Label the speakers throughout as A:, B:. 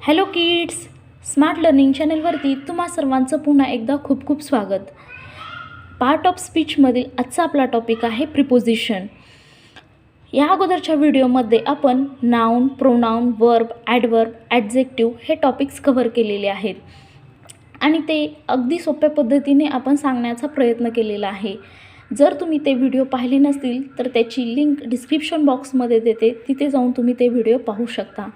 A: Hello kids, smart learning चॅनलवरती तुम्हा सर्वांचं पुन्हा एकदा खूप खूप स्वागत. पार्ट ऑफ स्पीचमधील आजचा आपला टॉपिक आहे प्रिपोजिशन. या अगोदरच्या व्हिडिओमध्ये आपण noun, pronoun, verb, adverb, adjective हे टॉपिक्स कव्हर केलेले आहेत आणि ते अगदी सोप्या पद्धतीने आपण सांगण्याचा प्रयत्न केलेला आहे. जर तुम्ही ते व्हिडिओ पाहिले नसतील तर त्याची लिंक डिस्क्रिप्शन बॉक्समध्ये देते, तिथे जाऊन तुम्ही ते व्हिडिओ पाहू शकता.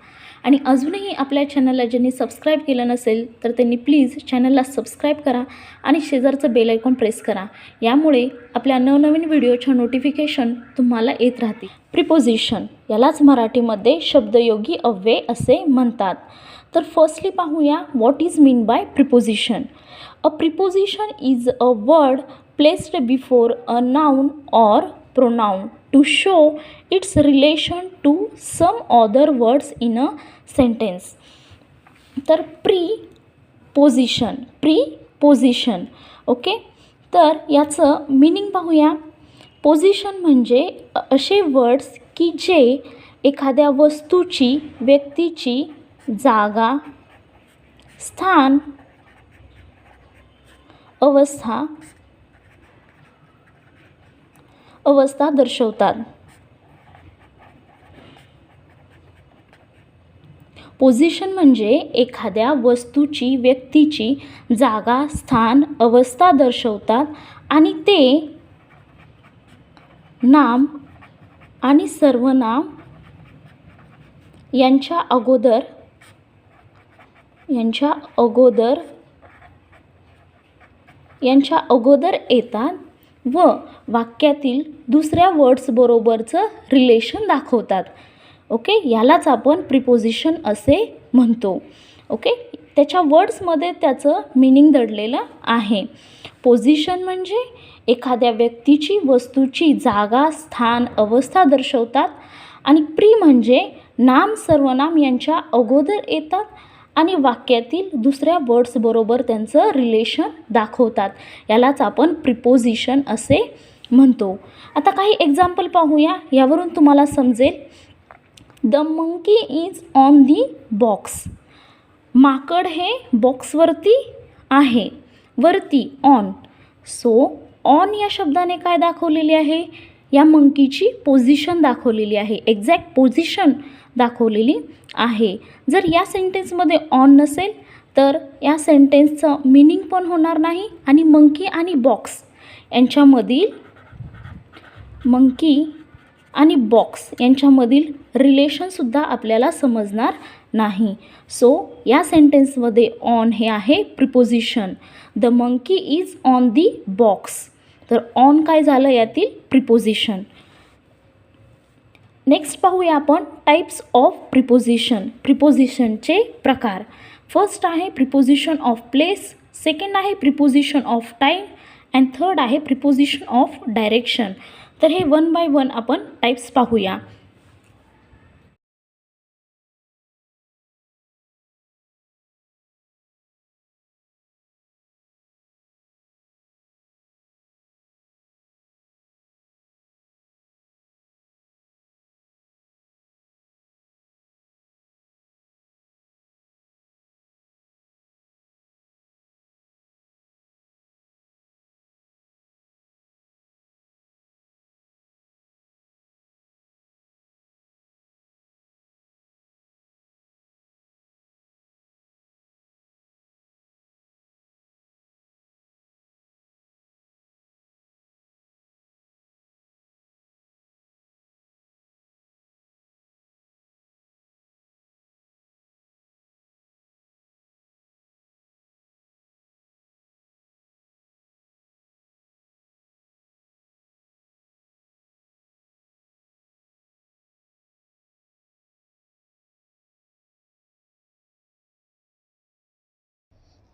A: आणि अजूनही आपल्या चॅनलला ज्यांनी सबस्क्राईब केलं नसेल तर त्यांनी प्लीज चॅनलला सबस्क्राईब करा आणि शेजारचं बेल आयकॉन प्रेस करा. यामुळे आपल्या नवनवीन व्हिडिओच्या नोटिफिकेशन तुम्हाला येत राहतील. प्रिपोजिशन यालाच मराठीमध्ये शब्दयोगी अव्यय असे म्हणतात. तर फर्स्टली पाहूया what is mean by preposition. A preposition is a word placed before a noun or pronoun to show its relation to some other words in a sentence. तर प्रीपोजिशन ओके. तर याचं मीनिंग पाहूया. Position म्हणजे असे words की जे एखाद्या वस्तूची, व्यक्तीची जागा, स्थान, अवस्था दर्शवतात. पोझिशन म्हणजे एखाद्या वस्तूची, व्यक्तीची जागा, स्थान, अवस्था दर्शवतात आणि ते नाम आणि सर्वनाम यांच्या अगोदर येतात व वाक्यातील दुसऱ्या वर्ड्सबरोबरचं रिलेशन दाखवतात. ओके, यालाच आपण प्रिपोजिशन असे म्हणतो. ओके, त्याच्या वर्ड्समध्ये त्याचं मीनिंग दडलेलं आहे. पोझिशन म्हणजे एखाद्या व्यक्तीची, वस्तूची जागा, स्थान, अवस्था दर्शवतात आणि प्री म्हणजे नाम, सर्वनाम यांच्या अगोदर येतात आणि वाक्यातील दुसऱ्या वर्ड्सबरोबर त्यांचं रिलेशन दाखवतात. यालाच आपण प्रिपोजिशन असे म्हणतो. आता काही एक्झाम्पल पाहूया, यावरून तुम्हाला समजेल. The monkey is on the box. माकड हे बॉक्सवरती आहे, वरती ऑन. सो ऑन या शब्दाने काय दाखवलेली आहे? या मंकीची पोझिशन दाखवलेली आहे, एक्झॅक्ट पोझिशन दाखवलेली आहे. जर या सेंटेन्समध्ये ऑन नसेल तर या सेंटेन्सचं मीनिंग पण होणार नाही आणि मंकी आणि बॉक्स यांच्यामधील रिलेशनसुद्धा आपल्याला समजणार नाही. सो या सेंटेन्समध्ये ऑन हे आहे preposition. The monkey is on the box. तर ऑन काय झालं यातील प्रिपोजिशन. नेक्स्ट पाहूया आपण टाइप्स ऑफ प्रिपोजिशन. प्रिपोजिशनचे प्रकार. फर्स्ट आहे प्रिपोजिशन ऑफ प्लेस, सेकंड आहे preposition of time and third आहे प्रिपोजिशन ऑफ डायरेक्शन. तर हे वन बाय वन आपण टाइप्स पाहूया.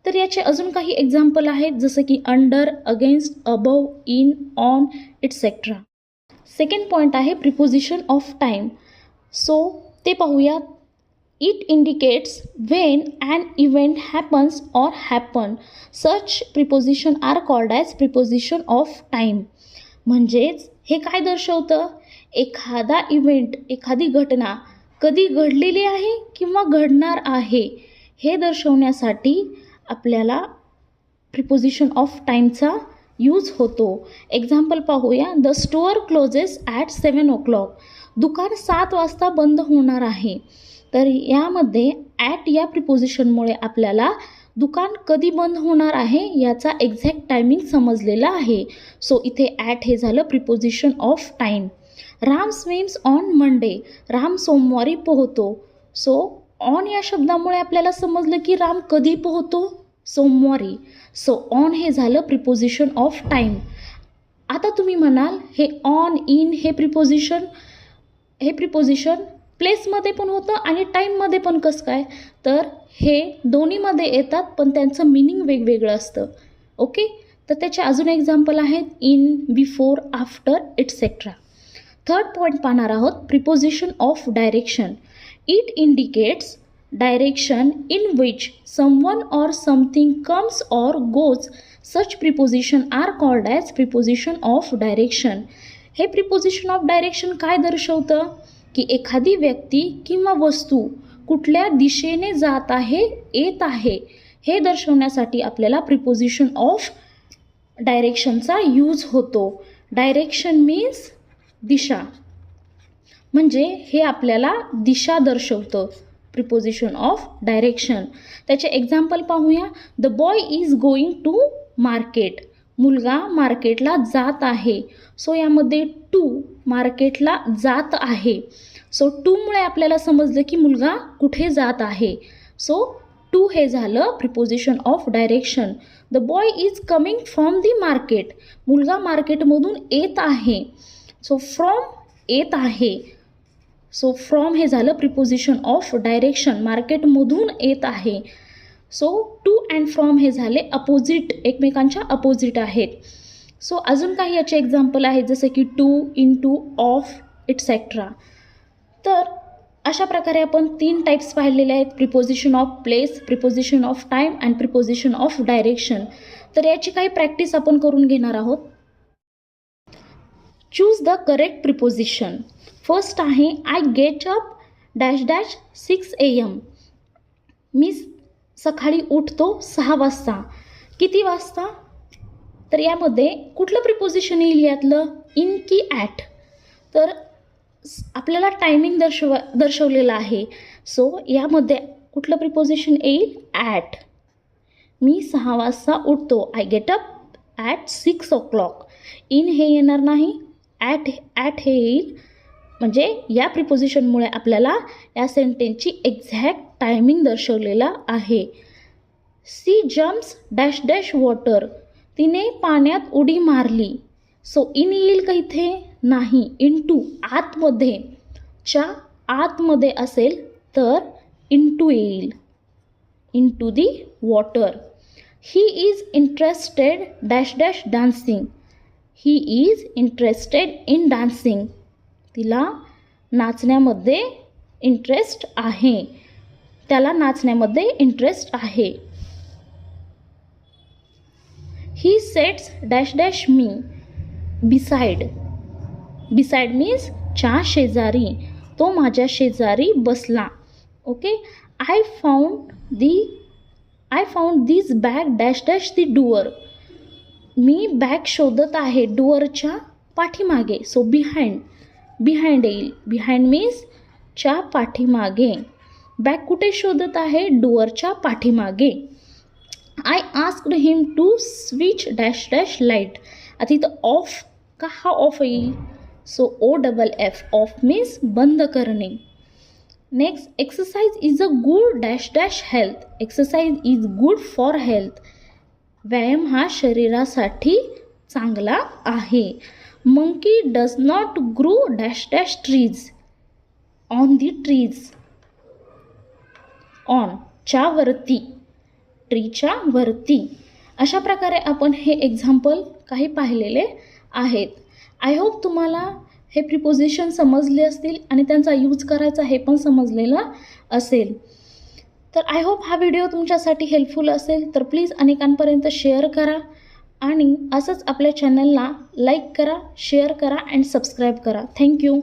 A: तर याचे अजून काही एक्झाम्पल आहेत, जसं की under, against, above, in, on, etcetera. Second point आहे प्रिपोजिशन ऑफ टाईम. सो ते पाहूयात. It indicates when an event happens or happen. Such preposition are called as preposition of time. म्हणजेच हे काय दर्शवतं? एखादा इव्हेंट, एखादी घटना कधी घडलेली आहे किंवा घडणार आहे हे दर्शवण्यासाठी आपल्याला प्रिपोजिशन ऑफ टाईमचा यूज होतो. एक्झाम्पल पाहूया. The store closes at 7 o'clock. दुकान 7 वाजता बंद होणार आहे. तर यामध्ये ॲट या प्रिपोजिशनमुळे आपल्याला दुकान कधी बंद होणार आहे याचा एक्झॅक्ट टायमिंग समजलेला आहे. सो इथे ॲट हे झालं preposition of time. Ram swims on Monday. Ram सोमवारी पोहतो. सो ऑन या शब्दामुळे आपल्याला समजलं की राम कधी पोहतो, सोमवारी. सो ऑन हे झालं प्रिपोजिशन ऑफ टाईम. आता तुम्ही म्हणाल हे ऑन, इन हे प्रिपोजिशन प्लेसमध्ये पण होतं आणि टाईममध्ये पण कसं काय? तर हे दोन्हीमध्ये येतात पण त्यांचं मिनिंग वेगवेगळं असतं. ओके, तर त्याचे अजून एक्झाम्पल आहेत in, before, after etcetera. Third point पाहणार आहोत. Preposition of direction. It indicates direction in which someone or something comes or goes. Such preposition are called as preposition of direction. हे preposition of direction काय दर्शवतं की एखादी व्यक्ती किंवा वस्तू कुठल्या दिशेने जात आहे, येत आहे हे दर्शवण्यासाठी आपल्याला प्रिपोजिशन ऑफ डायरेक्शनचा यूज होतो. डायरेक्शन मीन्स दिशा, म्हणजे हे आपल्याला दिशा दर्शवतं. Preposition of direction. त्याचे एक्झाम्पल पाहूया. The boy is going to market. मुलगा मार्केटला जात आहे. सो यामध्ये टू, मार्केटला जात आहे. सो टूमुळे आपल्याला समजलं की मुलगा कुठे जात आहे. सो टू हे झालं preposition of direction. The boy is coming from the market. मुलगा मार्केटमधून येत आहे. सो फ्रॉम येत आहे. सो फ्रॉम हे झालं प्रिपोजिशन ऑफ डायरेक्शन. मार्केटमधून येत आहे. सो टू अँड फ्रॉम हे झाले अपोजिट, एकमेकांच्या अपोजिट आहेत. सो अजून काही याचे एक्झाम्पल आहेत जसे की to, into, of etcetera. तर अशा प्रकारे आपण 3 टाईप्स पाहिलेले आहेत. Preposition of place, preposition of time and preposition of direction. तर याची काही प्रॅक्टिस आपण करून घेणार आहोत. Choose the correct preposition. First आहे I get up dash dash 6 AM. मी सकाळी उठतो 6 वाजता. किती वाजता? तर यामध्ये कुठलं प्रिपोजिशन येईल यातलं, इन की ॲट? तर आपल्याला टायमिंग दर्शवलेलं आहे. सो यामध्ये कुठलं प्रिपोजिशन येईल? ॲट. मी 6 वाजता उठतो. I get up at 6 o'clock. In हे येणार नाही, ॲट हे येईल. म्हणजे या प्रिपोजिशनमुळे आपल्याला या सेंटेन्सची एक्झॅक्ट टायमिंग दर्शवलेला आहे. She jumps dash dash water. तिने पाण्यात उडी मारली. सो इन येईल का इथे? नाही. इन टू, आतमध्ये, च्या आतमध्ये असेल तर इन टू येईल. Into the water. He is interested dash dash dancing. He is interested in dancing. तिला नाचण्यामध्ये इंटरेस्ट आहे. त्याला नाचण्यामध्ये इंटरेस्ट आहे. He sits dash dash me beside. Beside means च्या शेजारी. तो माझ्या शेजारी बसला. Okay. I found this bag dash dash the door. मी बॅग शोधत आहे डुअरच्या पाठीमागे. सो बिहाइंड येईल. बिहाइंड मीन्स च्या पाठीमागे. बॅग कुठे शोधत आहे? डुअरच्या पाठीमागे. I asked him to switch dash dash light. आता इथं ऑफ का हा ऑफ येईल? So OFF. ऑफ मीन्स बंद करणे. Next, exercise is a good dash dash health. Exercise is good for health. व्यायाम हा शरीरासाठी चांगला आहे. Monkey does not grow dash dash trees. On the trees. On च्या वरती, ट्रीच्या वरती. अशा प्रकारे आपण हे एक्झाम्पल काही पाहिलेले आहेत. आय होप तुम्हाला हे प्रिपोजिशन समजले असतील आणि त्यांचा यूज करायचा हे पण समजलेलं असेल. तर आय होप हा व्हिडिओ तुमच्यासाठी हेल्पफुल असेल. तर प्लीज अनेकांपर्यंत शेअर करा आणि असंच आपल्या चॅनलला लाईक करा, शेअर करा अँड सबस्क्राईब करा. थँक्यू.